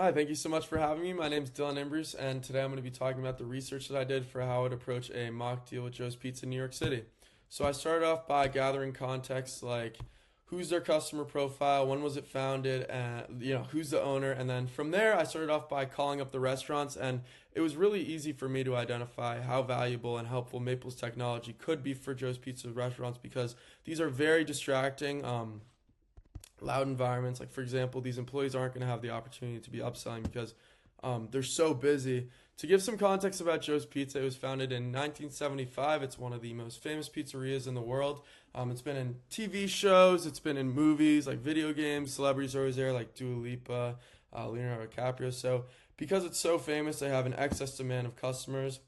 Hi, thank you so much for having me. My name is Dylan Imbruce, and today I'm going to be talking about the research that I did for how I would approach a mock deal with Joe's Pizza in New York City. So I started off by gathering context like who's their customer profile, when was it founded, and who's the owner, and then from there I started off by calling up the restaurants, and it was really easy for me to identify how valuable and helpful Maple's technology could be for Joe's Pizza restaurants because these are very distracting. Loud environments. Like for example, these employees aren't going to have the opportunity to be upselling because they're so busy. To give some context about Joe's Pizza, it was founded in 1975. It's one of the most famous pizzerias in the world. It's been in TV shows, it's been in movies, like video games. Celebrities are always there, like Dua Lipa, Leonardo DiCaprio. So because it's so famous, they have an excess demand of customers.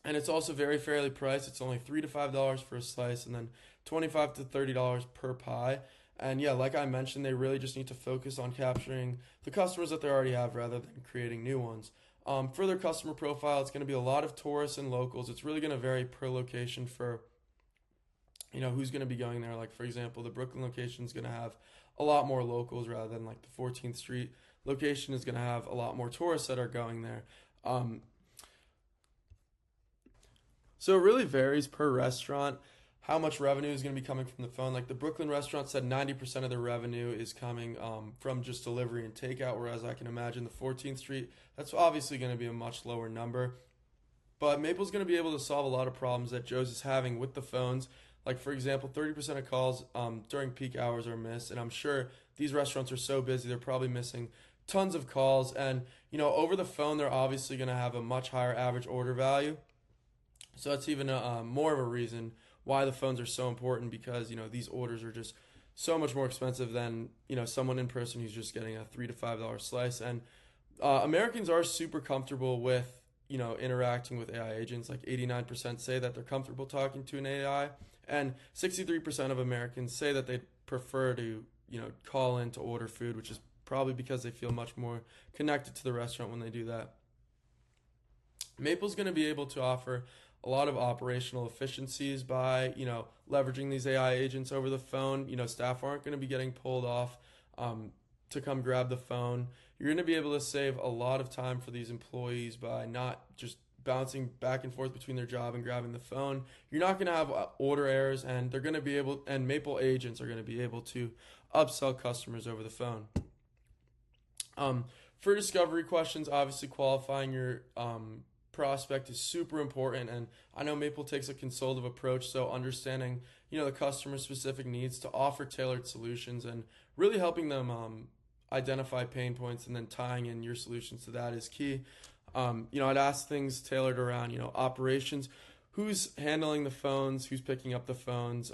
And it's also very fairly priced. It's only $3 to $5 for a slice, and then $25 to $30 per pie. And yeah, like I mentioned, they really just need to focus on capturing the customers that they already have rather than creating new ones. For their customer profile, it's going to be a lot of tourists and locals. It's really going to vary per location for who's going to be going there. Like for example, the Brooklyn location is going to have a lot more locals rather than like the 14th Street location is going to have a lot more tourists that are going there. Um, So it really varies per restaurant how much revenue is going to be coming from the phone. Like the Brooklyn restaurant said 90% of their revenue is coming from just delivery and takeout, whereas I can imagine the 14th Street, that's obviously going to be a much lower number. But Maple's going to be able to solve a lot of problems that Joe's is having with the phones. Like, for example, 30% of calls during peak hours are missed. And I'm sure these restaurants are so busy, they're probably missing tons of calls. And, over the phone, they're obviously going to have a much higher average order value. So that's even more of a reason why the phones are so important because these orders are just so much more expensive than someone in person who's just getting a $3 to $5 slice. And Americans are super comfortable with interacting with AI agents. Like 89% say that they're comfortable talking to an AI, and 63% of Americans say that they prefer to call in to order food, which is probably because they feel much more connected to the restaurant when they do that. Maple's going to be able to offer a lot of operational efficiencies by, leveraging these AI agents over the phone. Staff aren't going to be getting pulled off to come grab the phone. You're going to be able to save a lot of time for these employees by not just bouncing back and forth between their job and grabbing the phone. You're not going to have order errors, and they're going to be able, and Maple agents are going to be able to upsell customers over the phone. For discovery questions, obviously qualifying your prospect is super important, and I know Maple takes a consultative approach, so understanding the customer specific needs to offer tailored solutions and really helping them identify pain points and then tying in your solutions to that is key. I'd ask things tailored around operations, who's handling the phones, who's picking up the phones,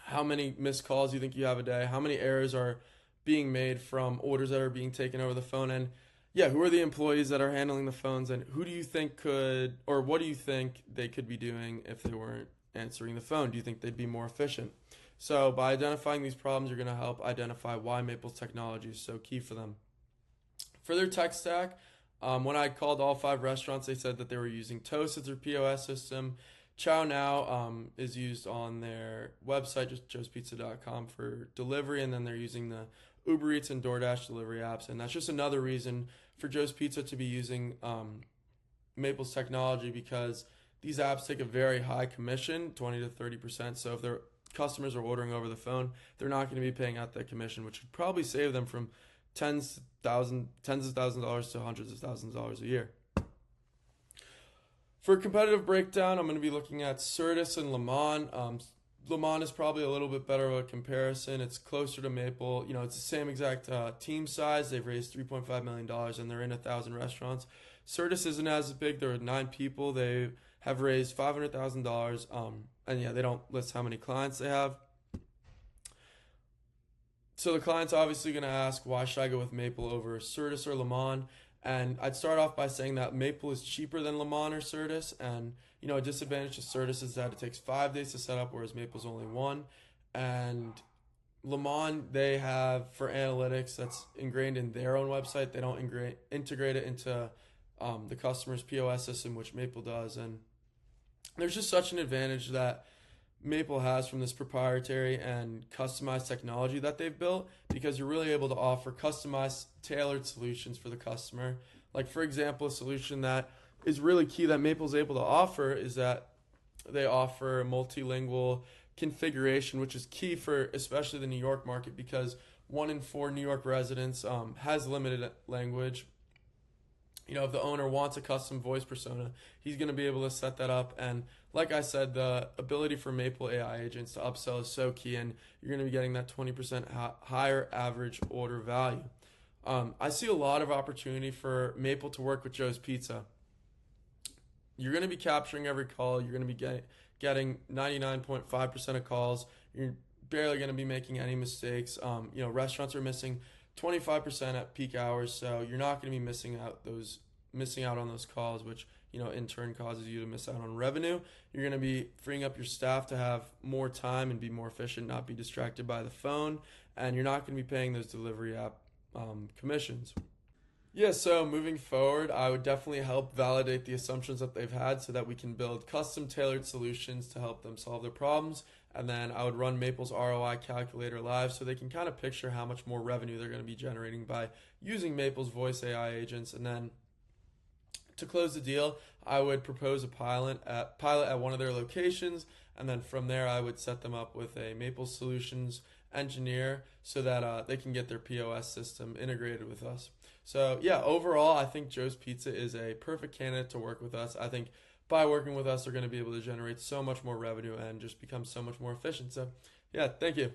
how many missed calls you think you have a day, how many errors are being made from orders that are being taken over the phone, and yeah, who are the employees that are handling the phones, and who do you think could, or what do you think they could be doing if they weren't answering the phone? Do you think they'd be more efficient? So by identifying these problems, you're going to help identify why Maple's technology is so key for them. For their tech stack, when I called all 5 restaurants, they said that they were using Toast as their POS system. Chow Now is used on their website, just joespizza.com, for delivery, and then they're using the Uber Eats and DoorDash delivery apps, and that's just another reason for Joe's Pizza to be using Maple's technology because these apps take a very high commission, 20 to 30%. So if their customers are ordering over the phone, they're not going to be paying out that commission, which would probably save them from tens of thousands of dollars to hundreds of thousands of dollars a year. For competitive breakdown, I'm going to be looking at Certus and Lemon. Lemon is probably a little bit better of a comparison. It's closer to Maple. It's the same exact team size. They've raised $3.5 million and they're in 1,000 restaurants. Certus isn't as big. There are 9 people. They have raised $500,000. And yeah, they don't list how many clients they have. So the client's obviously going to ask, why should I go with Maple over Certus or Lemon? And I'd start off by saying that Maple is cheaper than Lemon or Certus, and a disadvantage to Certus is that it takes 5 days to set up, whereas Maple's only 1. And Lemon, they have for analytics that's ingrained in their own website. They don't integrate it into the customer's POS system, which Maple does. And there's just such an advantage that Maple has from this proprietary and customized technology that they've built, because you're really able to offer customized, tailored solutions for the customer. Like, for example, a solution that is really key that Maple's able to offer is that they offer multilingual configuration, which is key for especially the New York market, because 1 in 4 New York residents has limited language. If the owner wants a custom voice persona, he's going to be able to set that up. And like I said, the ability for Maple AI agents to upsell is so key, and you're going to be getting that 20% higher average order value. I see a lot of opportunity for Maple to work with Joe's Pizza. You're going to be capturing every call. You're going to be getting 99.5% of calls. You're barely going to be making any mistakes. Restaurants are missing 25% at peak hours, so you're not going to be missing out on those calls, which in turn causes you to miss out on revenue. You're going to be freeing up your staff to have more time and be more efficient, not be distracted by the phone, and you're not going to be paying those delivery app commissions. Yeah, so moving forward, I would definitely help validate the assumptions that they've had so that we can build custom tailored solutions to help them solve their problems. And then I would run Maple's ROI calculator live so they can kind of picture how much more revenue they're going to be generating by using Maple's voice AI agents. And then to close the deal, I would propose a pilot at one of their locations. And then from there, I would set them up with a Maple Solutions engineer so that they can get their POS system integrated with us. So yeah, overall, I think Joe's Pizza is a perfect candidate to work with us. I think by working with us, they're going to be able to generate so much more revenue and just become so much more efficient. So yeah, thank you.